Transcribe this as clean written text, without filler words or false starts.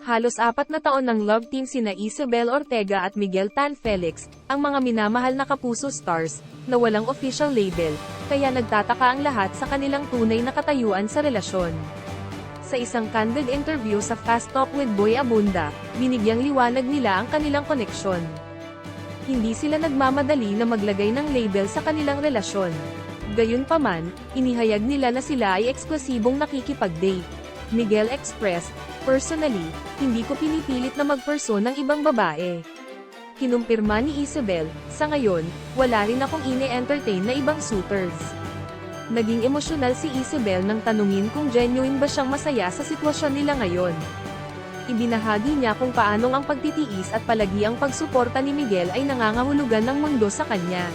Halos 4 na taon ng love team sina Isabel Ortega at Miguel Tan Felix, ang mga minamahal na kapuso stars, na walang official label, kaya nagtataka ang lahat sa kanilang tunay na katayuan sa relasyon. Sa isang candid interview sa Fast Talk with Boy Abunda, binigyang liwanag nila ang kanilang koneksyon. Hindi sila nagmamadali na maglagay ng label sa kanilang relasyon. Gayunpaman, inihayag nila na sila ay eksklusibong nakikipag-date. Miguel expressed, "Personally, hindi ko pinipilit na magperso ng ibang babae." Kinumpirma ni Isabel, "Sa ngayon, wala rin akong ine-entertain na ibang suitors." Naging emosyonal si Isabel nang tanungin kung genuine ba siyang masaya sa sitwasyon nila ngayon. Ibinahagi niya kung paanong ang pagtitiis at palagi ang pagsuporta ni Miguel ay nangangahulugan ng mundo sa kanya.